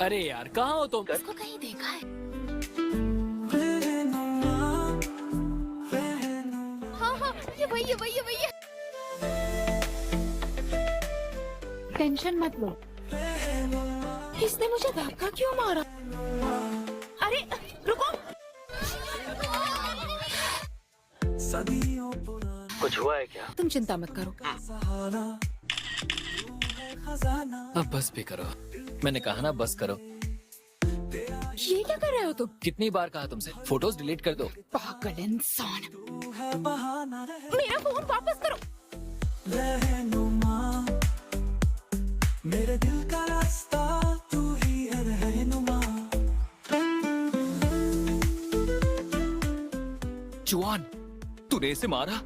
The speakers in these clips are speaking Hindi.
अरे यार कहाँ हो तुम? इसको कहीं देखा है? हाँ हाँ, ये वही है, वही है, वही है। टेंशन मत लो। इसने मुझे धक्का क्यों मारा? अरे रुको। कुछ हुआ है क्या? तुम चिंता मत करो। अब बस भी करो। मैंने कहा ना बस करो। ये क्या कर रहे हो तुम? कितनी बार कहा तुमसे फोटोज डिलीट कर दो। पागल इंसान। मेरा फोन वापस करो। मेरे दिल का रास्ता तू ही है रहनुमा। जुआन, तूने इसे मारा?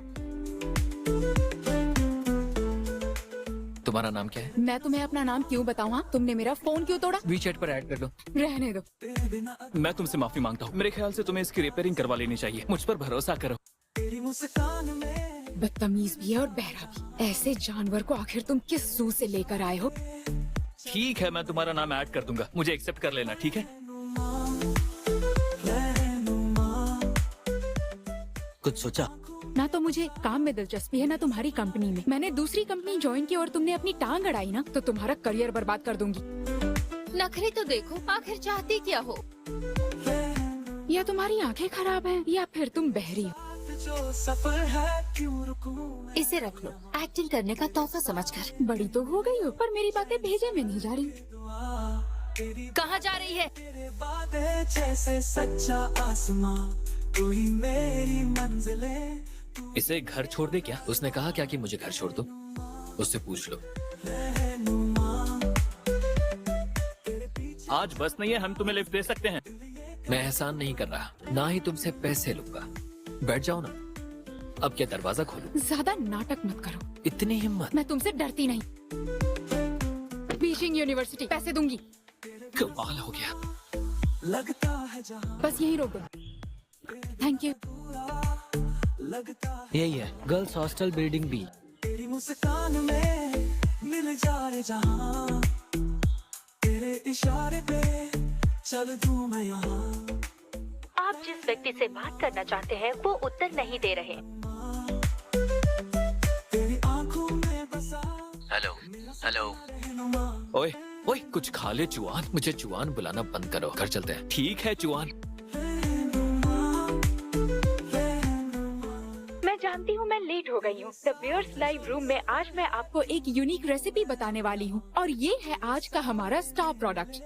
तुम्हारा नाम क्या है? मैं तुम्हें अपना नाम क्यों बताऊँ? हाँ? तुमने मेरा फोन क्यों तोड़ा? वीचैट पर ऐड कर दो। रहने दो। मैं तुमसे माफी मांगता हूँ। मेरे ख्याल से तुम्हें इसकी रिपेयरिंग करवा लेनी चाहिए। मुझ पर भरोसा करो। तेरी मुस्कान में बदतमीज भी है और बहरा भी। ऐसे जानवर को आखिर तुम किस जू से लेकर आए हो? ठीक है, मैं तुम्हारा नाम ऐड कर दूंगा। मुझे एक्सेप्ट कर लेना, ठीक है? कुछ सोचा? ना तो मुझे काम में दिलचस्पी है, ना तुम्हारी कंपनी में। मैंने दूसरी कंपनी ज्वाइन की और तुमने अपनी टांग अड़ाई ना, तो तुम्हारा करियर बर्बाद कर दूंगी। नखरे तो देखो, आखिर चाहती क्या हो? या तुम्हारी आंखें खराब हैं, या फिर तुम बहरी हो। जो सफर है क्यों रुकूं। इसे रख लो, एक्टिंग करने का तोहफा समझकर। बड़ी तो हो गई हो, पर मेरी बातें भेजे में नहीं जा रही। कहाँ जा रही है? तेरे बातें जैसे सच्चा आसमां, तू ही मेरी मंजिले। इसे घर छोड़ दे क्या? उसने कहा क्या कि मुझे घर छोड़ दो? उससे पूछ लो। आज बस नहीं है, हम तुम्हें लिफ्ट दे सकते हैं। मैं एहसान नहीं कर रहा, ना ही तुमसे पैसे लूंगा। बैठ जाओ ना। अब क्या दरवाजा खोलूं? ज्यादा नाटक मत करो। इतनी हिम्मत? मैं तुमसे डरती नहीं। बीजिंग यूनिवर्सिटी, पैसे दूंगी। कमाल हो गया। लगता है जहां बस यही रोक दो। Thank you. लगता यही है, गर्ल्स हॉस्टल बिल्डिंग बी। तेरी मुस्कान में मिल जाए जहां, तेरे इशारे पे चल दूं मैं यहाँ। आप जिस व्यक्ति से बात करना चाहते हैं वो उत्तर नहीं दे रहे। तेरी आंखों में बसा हेलो हेलो। ओए ओए, कुछ खा ले जुआन। मुझे जुआन बुलाना बंद करो, घर चलते हैं। ठीक है जुआन। मैं जानती हूँ मैं लेट हो गई हूँ। द बियर्स लाइव रूम में आज मैं आपको एक यूनिक रेसिपी बताने वाली हूँ, और ये है आज का हमारा स्टार प्रोडक्ट।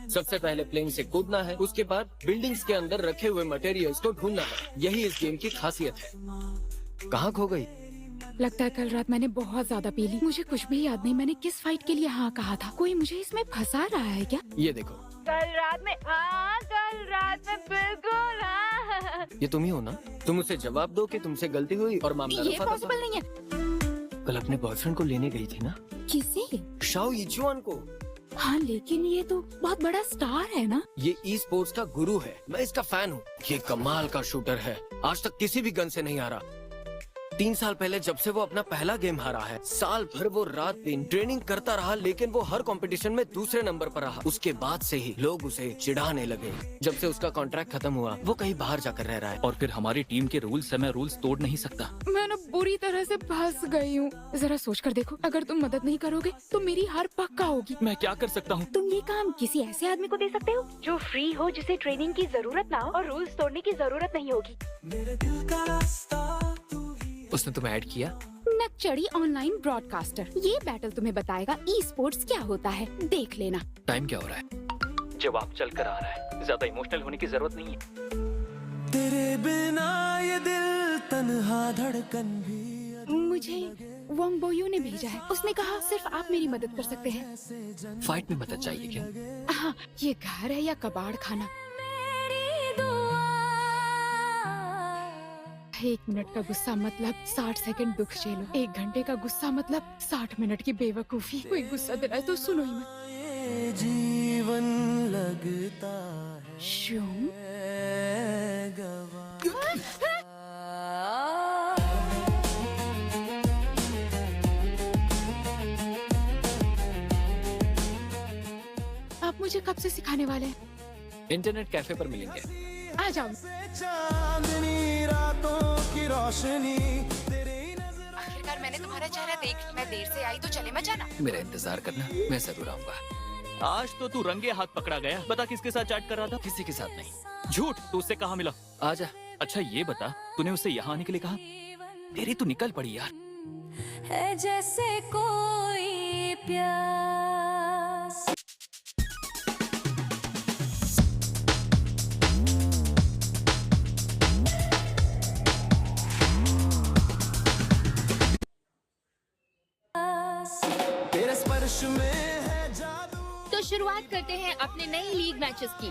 सबसे पहले प्लेन से कूदना है, उसके बाद बिल्डिंग्स के अंदर रखे हुए मटेरियल्स को ढूंढना है। यही इस गेम की खासियत है। कहाँ खो गई? लगता है कल रात मैंने बहुत ज्यादा पी ली। मुझे कुछ भी याद नहीं मैंने किस फाइट के लिए हाँ कहा था। कोई मुझे इसमें फंसा रहा है क्या? ये देखो। कल रात में बिल्कुल हाँ। ये तुम ही हो ना? तुम उसे जवाब दो कि तुमसे गलती हुई और मामला ये रफा दफा। पॉसिबल नहीं है। कल अपने बॉयफ्रेंड को लेने गई थी ना? किसे? शाओ यीचुआन को। हाँ लेकिन ये तो बहुत बड़ा स्टार है ना। ये ई स्पोर्ट्स का गुरु है, मैं इसका फैन हूँ। ये कमाल का शूटर है, आज तक किसी भी गन से नहीं हारा। 3 साल पहले जब से वो अपना पहला गेम हारा है, साल भर वो रात दिन ट्रेनिंग करता रहा, लेकिन वो हर कंपटीशन में दूसरे नंबर पर रहा। उसके बाद से ही लोग उसे चिढ़ाने लगे। जब से उसका कॉन्ट्रैक्ट खत्म हुआ, वो कहीं बाहर जाकर रह रहा है। और फिर हमारी टीम के रूल्स है, मैं रूल्स तोड़ नहीं सकता। मैं ना बुरी तरह से फंस गई हूँ। जरा सोच कर देखो, अगर तुम मदद नहीं करोगे तो मेरी हार पक्का होगी। मैं क्या कर सकता हूँ? तुम ये काम किसी ऐसे आदमी को दे सकते हो जो फ्री हो, जिसे ट्रेनिंग की जरूरत ना हो और रूल्स तोड़ने की जरूरत नहीं होगी। मेरे दिल का रास्ता तू ही। उसने तुम्हें ऐड किया? नकचड़ी ऑनलाइन ब्रॉडकास्टर। ये बैटल तुम्हें बताएगा ई स्पोर्ट्स क्या होता है, देख लेना। टाइम क्या हो रहा है? जवाब चल कर आ रहा है, ज्यादा इमोशनल होने की जरूरत नहीं है। तेरे बिना ये दिल तन्हा धड़कन भी मुझे वोंग बोयू ने भेजा है। उसने कहा सिर्फ आप मेरी मदद कर सकते हैं। फाइट में मदद चाहिए क्या? हाँ, ये घर है या कबाड़ खाना? 1 मिनट का गुस्सा मतलब 60 सेकंड दुख झेलो। 1 घंटे का गुस्सा मतलब 60 मिनट की बेवकूफी। कोई गुस्सा दिलाए तो सुनो ही मत। ये जीवन लगता श्यों? है गवा। आप मुझे कब से सिखाने वाले हैं? इंटरनेट कैफे पर मिलेंगे। आ जाओ। चांदनी रातों की रोशनी आखिरकार मैंने तुम्हारा चेहरा देख लिया। मैं देर से आई तो चले मत जाना। मेरा इंतजार करना, मैं जरूर आऊंगा। आज तो तू रंगे हाथ पकड़ा गया। बता किसके साथ चैट कर रहा था? किसी के साथ नहीं। झूठ, तू उससे कहाँ मिला? आजा। अच्छा ये बता, तूने उससे यहाँ आने के लिए कहा? तेरी तो निकल पड़ी यार। है जैसे कोई प्यास। तेरे स्पर्श में है जादू, तो शुरुआत करते हैं अपने नई लीग मैचेस की।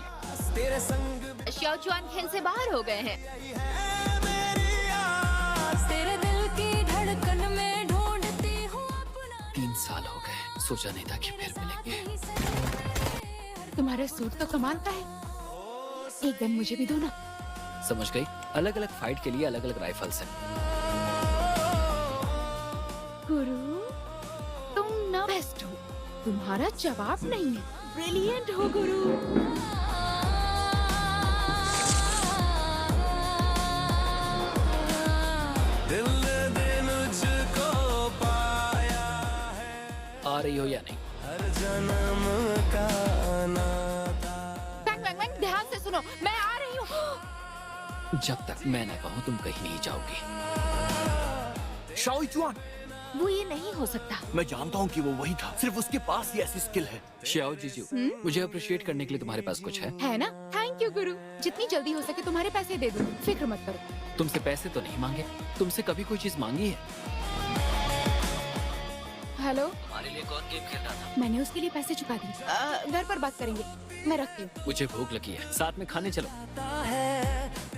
तेरे संग शियाओ चुआन खेल से बाहर हो गए हैं। है मेरी आस। तेरे दिल की धड़कन में ढूंढती हूँ अपना। 3 साल हो गए, सोचा नहीं था कि फिर मिलेंगे। तुम्हारा सूट तो कमाल का है। एक गन मुझे भी दो ना। समझ गई? अलग अलग फाइट के लिए अलग अलग राइफल्स हैं। गुरु, तुम ना बेस्ट हो। तुम्हारा जवाब नहीं है। ब्रिलियंट हो गुरु। दिल ने मुझको पाया है, आ रही हो या नहीं? हर जन्म का नाता। बैंग बैंग बैंग, ध्यान से सुनो, मैं आ रही हूँ। जब तक मैं न कहूँ तुम कहीं नहीं जाओगी। शाओ चुआन, वो ये नहीं हो सकता। मैं जानता हूँ कि वो वही था। सिर्फ उसके पास ही ऐसी स्किल है। श्याओ जीजू, मुझे अप्रिशिएट करने के लिए तुम्हारे पास कुछ है ना? थैंक यू गुरु। जितनी जल्दी हो सके तुम्हारे पैसे दे दूँ, फिक्र मत करो। तुमसे पैसे तो नहीं मांगे, तुमसे कभी कोई चीज मांगी है? हेलो, हमारे लिए कौन गेम खेल रहा था? मैंने उसके लिए पैसे चुका दिए। घर पर बात करेंगे, मैं रखती हूँ। मुझे भूख लगी है, साथ में खाने चलो।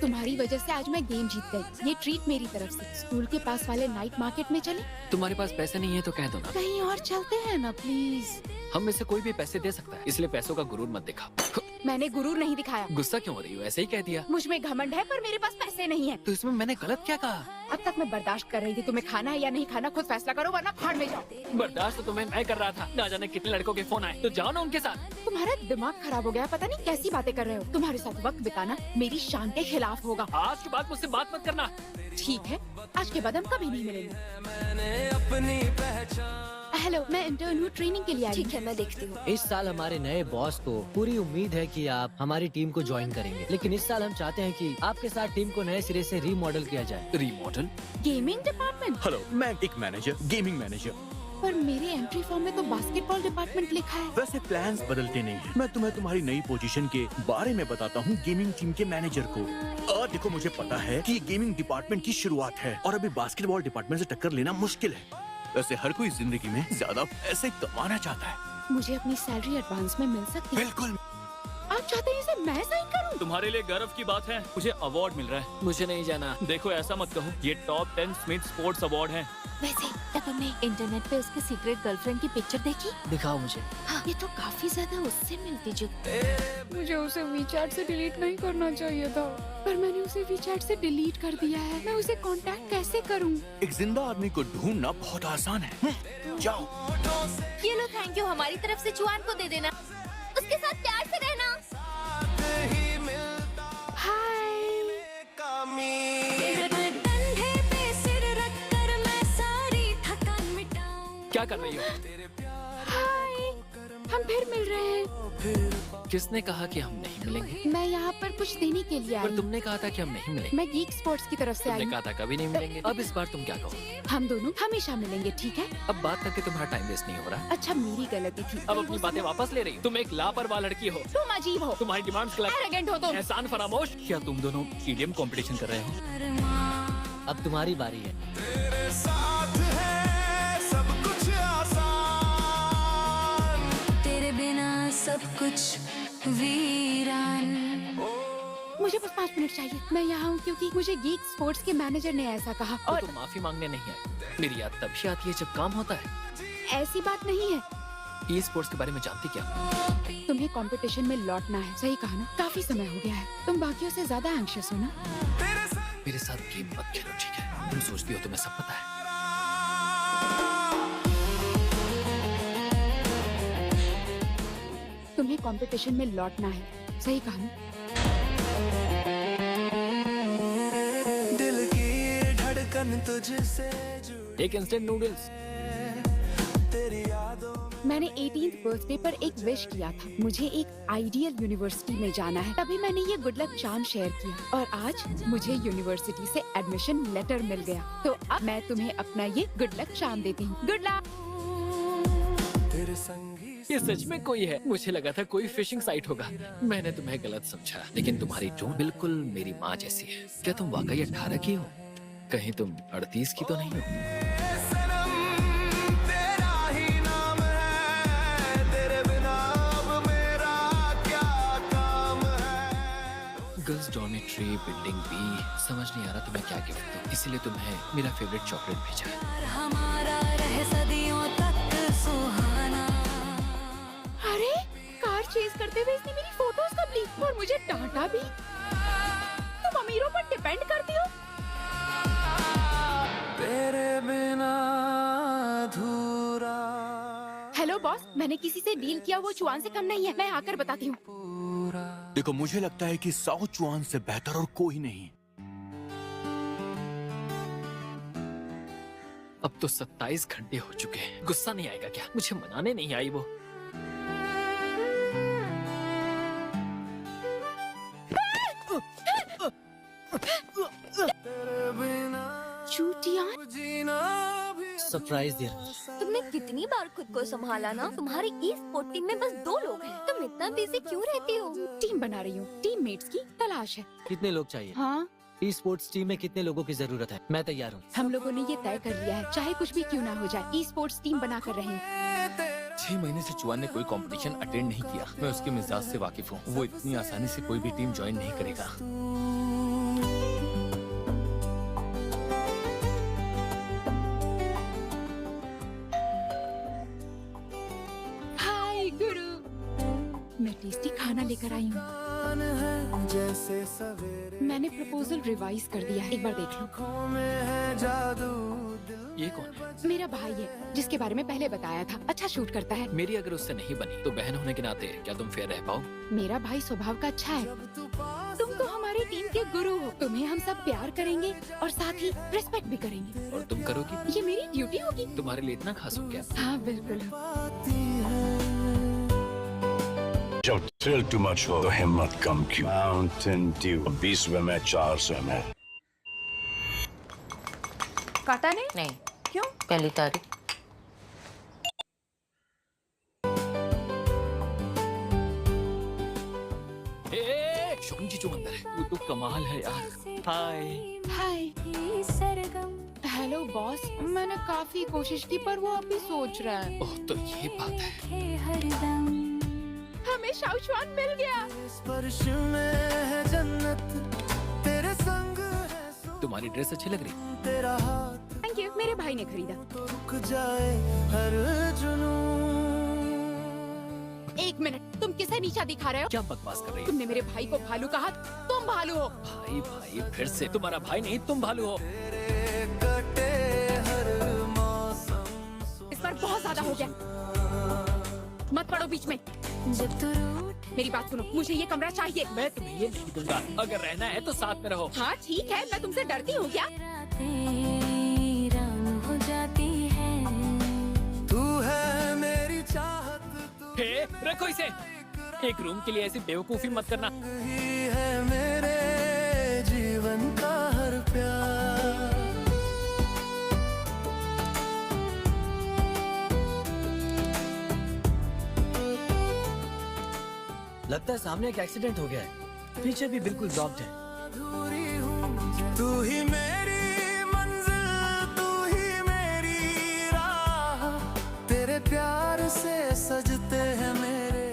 तुम्हारी वजह से आज मैं गेम जीत गई। ये ट्रीट मेरी तरफ से। स्कूल के पास वाले नाइट मार्केट में चले? तुम्हारे पास पैसे नहीं है तो कह दो ना। कहीं और चलते हैं ना प्लीज। हम में से कोई भी पैसे दे सकता है, इसलिए पैसों का गुरूर मत दिखा। मैंने गुरूर नहीं दिखाया। गुस्सा क्यों हो रही हो? ऐसे ही कह दिया। मुझ में घमंड है पर मेरे पास पैसे नहीं है। तो इसमें मैंने गलत क्या कहा? अब तक मैं बर्दाश्त कर रही थी। तुम्हें खाना है या नहीं खाना खुद फैसला करो, वरना भाड़ में जाओ। बर्दाश्त तो तुम्हें मैं कर रहा था। ना जाने कितने लड़कों के फोन आए, तो जाओ ना उनके साथ। तुम्हारा दिमाग खराब हो गया, पता नहीं कैसी बातें कर रहे हो। तुम्हारे साथ वक्त बिताना मेरी शान के खिलाफ होगा। आज के बाद मुझसे बात मत करना। ठीक है, आज के बाद हम कभी नहीं मिलेंगे। मैंने अपनी पहचान। हेलो, मैं इंटर्न हूँ, ट्रेनिंग के लिए आई ठीक हूँ। है, मैं देखती हूँ। इस साल हमारे नए बॉस को पूरी उम्मीद है कि आप हमारी टीम को ज्वाइन करेंगे, लेकिन इस साल हम चाहते हैं कि आपके साथ टीम को नए सिरे से रीमॉडल किया जाए। रीमॉडल? Gaming department? हेलो, मैं एक मैनेजर, गेमिंग मैनेजर। पर मेरे एंट्री फॉर्म में तो बास्केटबॉल डिपार्टमेंट लिखा है। वैसे प्लान्स बदलते नहीं हैं। मैं तुम्हें तुम्हारी नई पोजीशन के बारे में बताता हूँ, गेमिंग टीम के मैनेजर को। देखो, मुझे पता है कि ये गेमिंग डिपार्टमेंट की शुरुआत है और अभी बास्केटबॉल डिपार्टमेंट से टक्कर लेना मुश्किल है। वैसे हर कोई जिंदगी में ज्यादा पैसे कमाना चाहता है। मुझे अपनी सैलरी एडवांस में मिल सकती है? बिल्कुल। आप चाहते हैं इसे मैं साइन करूं? तुम्हारे लिए गर्व की बात है, मुझे अवार्ड मिल रहा है। मुझे नहीं जाना। देखो, ऐसा मत कहो, ये टॉप 10 स्मिथ स्पोर्ट्स अवार्ड है। वैसे क्या तुमने इंटरनेट पे उसकी सीक्रेट गर्लफ्रेंड की पिक्चर देखी? दिखाओ मुझे। हाँ, ये तो काफी ज्यादा उससे मिलती जुलती। मुझे उसे वीचैट से डिलीट नहीं करना चाहिए था, पर मैंने उसे वीचैट से डिलीट कर दिया है। मैं उसे कांटेक्ट कैसे करूं? एक जिंदा आदमी को ढूंढना बहुत आसान है। जाओ। ये लो, थैंक यू। हमारी तरफ से चुआन को दे देना। उसके साथ प्यार से रहना। हाय। तेरे कंधे पे सिर रखकर मैं सारी थकान मिटाऊं। क्या कर रही हो? हाय, हम फिर मिल रहे हैं। किसने कहा कि हम नहीं मिलेंगे? मैं यहाँ पर कुछ देने के लिए आई पर हूँ। तुमने कहा था कि हम नहीं मिलेंगे। मैं गीक स्पोर्ट्स की तरफ से आई तुमने हूँ। कहा था कभी नहीं मिलेंगे। अब इस बार तुम क्या कहो? हम दोनों हमेशा मिलेंगे, ठीक है? अब बात करके तुम्हारा टाइम वेस्ट नहीं हो रहा। अच्छा, मेरी गलती थी। अब अपनी बातें वापस ले रही हो। तुम एक लापरवाह लड़की हो। तुम अजीब हो, तुम्हारी डिमांड्स गलत, एरोगेंट हो तुम। एहसान फरामोश। क्या तुम दोनों ईडीएम कंपटीशन कर रहे हो? अब तुम्हारी बारी है। तेरे साथ है सब कुछ आसान। तेरे बिना सब कुछ वीरान। मुझे बस 5 मिनट चाहिए। मैं यहाँ हूँ क्योंकि मुझे गीक स्पोर्ट्स के मैनेजर ने ऐसा कहा। तो और तुम माफी मांगने नहीं है। मेरी याद तभी आती है जब काम होता है। ऐसी बात नहीं है। ई स्पोर्ट्स के बारे में जानती क्या हो? तुम्हें कंपटीशन में लौटना है, सही कहा ना? काफी समय हो गया है। तुम बाकियों से ज्यादा एंग्शियस हो ना? मेरे साथ गेम मत खेलो, ठीक है? तुम सोचती हो तुम्हें सब पता है। तुम्हें कंपटीशन में लौटना है, सही कहा ना? दिल की धड़कन तुझसे जुड़ी एक इंस्टेंट नूडल्स। तेरी यादों मैंने 18th बर्थडे पर एक विश किया था, मुझे एक आइडियल यूनिवर्सिटी में जाना है। तभी मैंने ये गुड लक चार्म शेयर किया और आज मुझे यूनिवर्सिटी से एडमिशन लेटर मिल गया। तो अब मैं तुम्हें अपना ये गुड लक चार्म देती हूँ। Good luck. तेरे संगी ये सच में कोई है? मुझे लगा था कोई फिशिंग साइट होगा। मैंने तुम्हें गलत समझा, लेकिन तुम्हारी टोन बिल्कुल मेरी माँ जैसी है। क्या तुम वाकई 18 की हो? कहीं तुम 38 की तो नहीं हो? सनम तेरा ही नाम है, तेरे बिना अब मेरा क्या काम है। Girls dormitory building B. समझ नहीं आ रहा तुम्हें क्या गिफ्ट दूं, इसीलिए तुम्हें मेरा फेवरेट चॉकलेट भेजा है। हमारा रहे सदियों तक सुहाना। अरे कार चेज करते हुए इसने मेरी फोटोज कब ली और मुझे डांटा भी। तुम अमीरों पर डिपेंड करती हो। तेरे बिना अधूरा। हेलो बॉस, मैंने किसी से डील किया, वो चुआन से कम नहीं है। मैं आकर बताती हूँ। देखो मुझे लगता है कि 100 चुआन से बेहतर और कोई नहीं। अब तो 27 घंटे हो चुके हैं। गुस्सा नहीं आएगा क्या? मुझे मनाने नहीं आई वो। तेरे बिना चूतिया। जीना भी सरप्राइज दे रहा हूँ। तुमने कितनी बार खुद को संभाला ना? तुम्हारी ई स्पोर्ट टीम में बस 2 लोग हैं। तुम इतना बिजी क्यों रहती हो? टीम बना रही हूँ, टीममेट्स की तलाश है। कितने लोग चाहिए? हाँ, ई स्पोर्ट्स टीम में कितने लोगों की जरूरत है? मैं तैयार हूँ। हम लोगों ने ये तय कर लिया है, चाहे कुछ भी क्यों ना हो जाए, ई स्पोर्ट्स टीम बना कर रहेंगे। 6 महीने से चुआन ने कोई कंपटीशन अटेंड नहीं किया। मैं उसके मिजाज से वाकिफ हूँ। वो इतनी आसानी से कोई भी टीम ज्वाइन नहीं करेगा। हाय गुरु, मैं टेस्टी खाना लेकर आई हूँ। जान है जैसे सवेरे मैंने प्रपोजल रिवाइज कर दिया है, एक बार देख लो। आँखों में है जादू। दिल ये कौन है? मेरा भाई है, जिसके बारे में पहले बताया था। अच्छा शूट करता है। मेरी अगर उससे नहीं बनी तो बहन होने के नाते क्या तुम फेयर रह पाओ? मेरा भाई स्वभाव का अच्छा है। तुम तो हमारी टीम के गुरु हो। तुम्हें हम सब प्यार करेंगे और साथ ही रिस्पेक्ट भी करेंगे। और तुम करोगी? ये मेरी ड्यूटी होगी। तुम्हारे लिए इतना खास हो क्या? हाँ बिल्कुल। जब थ्रिल टू मच हो तो हिम्मत कम क्यों? माउंटेन ड्यू 20 में 400 ml। काटा नहीं? क्यों? पहली तारीख। शोन जी जो अंदर है वो तो कमाल है यार। हाय। हाय। सरगम हेलो बॉस, मैंने काफी कोशिश की पर वो अभी सोच रहा है। ओह तो ये बात है। थे हरदम। हमें शाओचुआन मिल गया। स्पर्श में है जन्नत, तेरे संग है सो तुम्हारी ड्रेस अच्छी लग रही। तेरा हाथ थैंक यू, मेरे भाई ने खरीदा। तो रुक जाए हर जुनून। एक मिनट, तुम किसे नीचा दिखा रहे हो? क्या बकवास कर रही हो? तुमने मेरे भाई को भालू कहा, तुम भालू हो। भाई भाई फिर से? तुम्हारा भाई नहीं, तुम भालू हो। तेरे कटे हर मौसम। इस बार बहुत ज्यादा हो गया, मत पड़ो बीच में। जब तू रूठ मेरी बात सुनो, मुझे ये कमरा चाहिए। मैं तुम्हें ये नहीं दूंगा। अगर रहना है तो साथ में रहो। हाँ ठीक है, मैं तुमसे डरती हूँ क्या? रातें राम हो जाती है। तू है मेरी चाहत, तू हे, रखो इसे। एक रूम के लिए ऐसी बेवकूफी मत करना। ही है मेरे जीवन का हर प्यार। लगता है सामने एक एक्सीडेंट हो गया है। पीछे भी बिल्कुल ब्लॉक्ड है। अधूरी हूँ, तू ही मेरी मंजिल, तू ही मेरी राह। तेरे प्यार से सजते हैं मेरे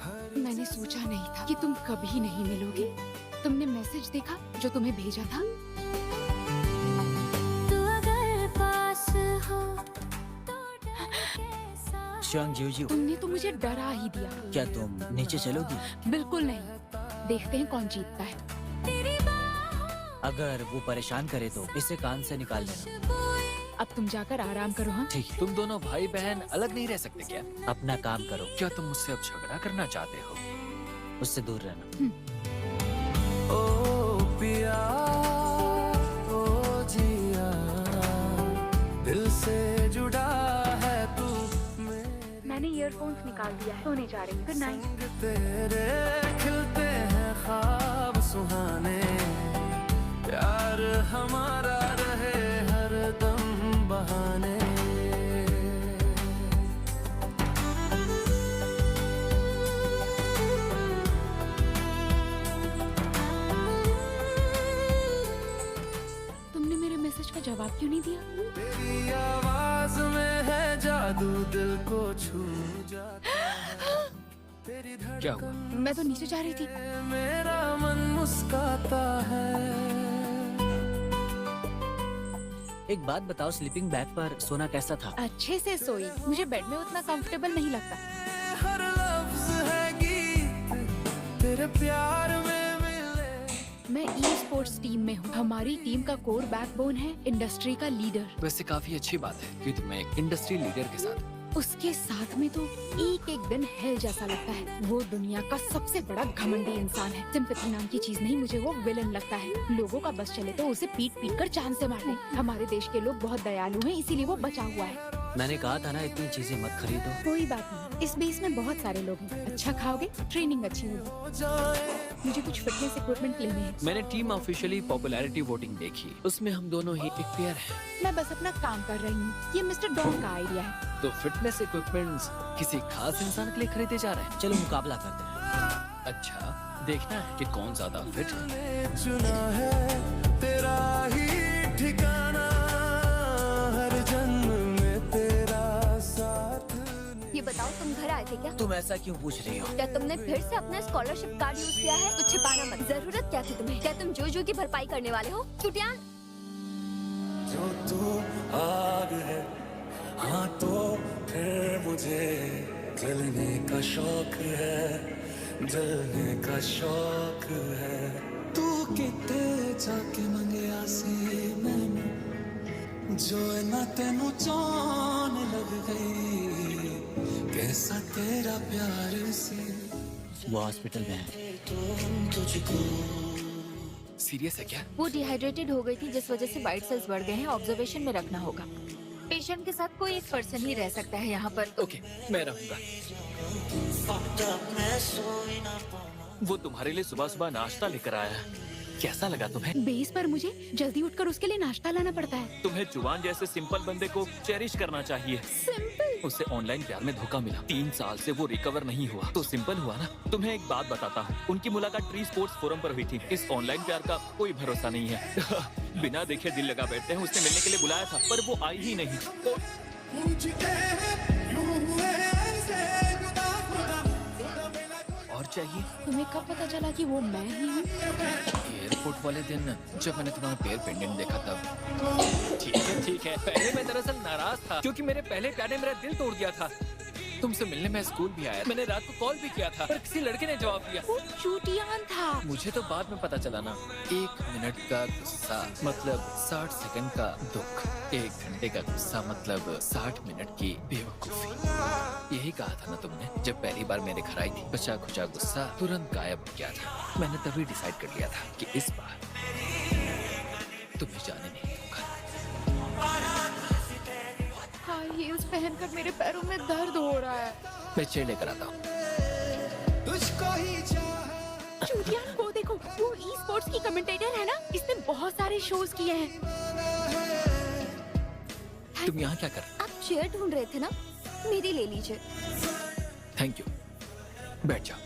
हर। मैंने सोचा नहीं था कि तुम कभी नहीं मिलोगे। तुमने मैसेज देखा जो तुम्हें भेजा था? तू अगर पास हो तो डर कैसा। शियांग जियो, तुमने तो मुझे डरा ही दिया। क्या तुम नीचे चलोगी? बिल्कुल नहीं, देखते हैं कौन जीतता है। तेरी बाहों अगर वो परेशान करे तो इसे कान से निकाल देना। खुशबुएं अब तुम जाकर आराम करो। हाँ, ठीक है, तुम दोनों भाई बहन अलग नहीं रह सकते क्या? अपना काम करो, क्या तुम मुझसे अब झगड़ा करना चाहते हो? उससे दूर रहना। ओ पिया ओ जिया, दिल से जुड़ा है तू मैंने ईयरफोन्स निकाल दिया है, सोने जा रही हूँ। Good night. तेरे खिलते हैं ख्वाब सुहाने, प्यार हमारा रहे हर दम बहाने। तुमने मेरे मैसेज का जवाब क्यों नहीं दिया? तेरी आवाज में है जादू, दिल को छू जाता है। तेरी क्या हुआ? मैं तो नीचे जा रही थी। मेरा मन मुस्काता है। एक बात बताओ, स्लीपिंग बैग पर सोना कैसा था? अच्छे से सोई, मुझे बेड में उतना कंफर्टेबल नहीं लगता। हर लफ्ज है गीत तेरे प्यार में मिले। मैं ई स्पोर्ट्स टीम में हूँ। हमारी टीम का कोर बैकबोन है इंडस्ट्री का लीडर। वैसे काफी अच्छी बात है कि तुम्हें एक इंडस्ट्री लीडर के साथ। उसके साथ में तो एक एक दिन हेल जैसा लगता है। वो दुनिया का सबसे बड़ा घमंडी इंसान है। सिंपैथी नाम की चीज नहीं, मुझे वो विलन लगता है। लोगों का बस चले तो उसे पीट पीट कर जान से मारते। हमारे देश के लोग बहुत दयालु हैं, इसीलिए वो बचा हुआ है। मैंने कहा था ना, इतनी चीजें मत खरीदो। कोई बात नहीं, इस बेस में बहुत सारे लोग हैं। अच्छा खाओगे, ट्रेनिंग अच्छी होगी। मुझे कुछ फिटनेस इक्विपमेंट लेने हैं। मैंने टीम ऑफिशियली पॉपुलैरिटी वोटिंग देखी, उसमें हम दोनों ही एक पेयर हैं। मैं बस अपना काम कर रही हूँ। ये मिस्टर डॉन का आइडिया है। तो फिटनेस इक्विपमेंट्स किसी खास इंसान के लिए खरीदे जा रहे हैं। चलो मुकाबला करते हैं। अच्छा, देखना है कि कौन ज्यादा फिट है। चुना है तेरा ही ठिकाना, हर जन्म में तेरा साथ। ये बताओ, तुम घर आए थे क्या? तुम ऐसा क्यों पूछ रही हो? क्या तुमने फिर से अपना स्कॉलरशिप कार्ड यूज किया है? कुछ छिपाना मत। जरूरत क्या थी तुम्हें? क्या तुम जो की भरपाई करने वाले हो? चुटियान, जो तू आग है, हाँ तो फिर मुझे जलने का शौक है, जलने का शौक है। तू किते जाके मंगया सी मैनू, जो ना तेनू चान लग गई, कैसा तेरा प्यार सी। वो हॉस्पिटल में है। तुझको सीरियस है क्या? वो डिहाइड्रेटेड हो गई थी, जिस वजह से वाइट सेल्स बढ़ गए हैं। ऑब्जर्वेशन में रखना होगा। पेशेंट के साथ कोई एक पर्सन ही रह सकता है यहाँ पर। ओके, मैं रहूंगा। वो तुम्हारे लिए सुबह सुबह नाश्ता लेकर आया है। कैसा लगा तुम्हें? बेस पर मुझे जल्दी उठकर उसके लिए नाश्ता लाना पड़ता है। तुम्हें जुबान जैसे सिंपल बंदे को चेरिश करना चाहिए। सिंपल? उसे ऑनलाइन प्यार में धोखा मिला, 3 साल से वो रिकवर नहीं हुआ, तो सिंपल हुआ ना। तुम्हें एक बात बताता हूँ, उनकी मुलाकात ट्री स्पोर्ट्स फोरम पर हुई थी। इस ऑनलाइन प्यार का कोई भरोसा नहीं है। बिना देखे दिल लगा बैठते हैं। उसने मिलने के लिए बुलाया था, पर वो आई ही नहीं। तो और चाहिए? तुम्हें कब पता चला कि वो मैं ही हूँ? एयरपोर्ट वाले दिन जब मैंने तुम्हारा पेयर पेंडेंट देखा तब। ठीक है। पहले मैं दरअसल नाराज था क्योंकि मेरे पहले प्यार ने मेरा दिल तोड़ दिया था। तुमसे मिलने मैं स्कूल भी आया, मैंने रात को कॉल भी किया था, पर किसी लड़के ने जवाब दिया। वो चूटियान था। मुझे तो बाद में पता चला ना। 1 मिनट का गुस्सा मतलब 60 सेकंड का दुख, 1 घंटे का गुस्सा मतलब 60 मिनट की बेवकूफी। यही कहा था ना तुमने जब पहली बार मेरे घर आई थी। बचा खुचा गुस्सा तुरंत गायब हो गया था। मैंने तभी डिसाइड कर लिया था कि इस बार तुम्हें जाने नहीं दूंगा। हाई हील्स पहनकर मेरे पैरों में दर्द हो रहा है। मैं चेयर लेकर आता हूँ। तुझको ही चाहा। चूतियान को देखो, वो ई स्पोर्ट्स की कमेंटेटर है ना, इसने बहुत सारे शोज किए हैं। तुम यहाँ क्या कर? आप चेयर ढूंढ रहे थे ना? मेरी ले लीजिए। Thank you. बैठ जाओ।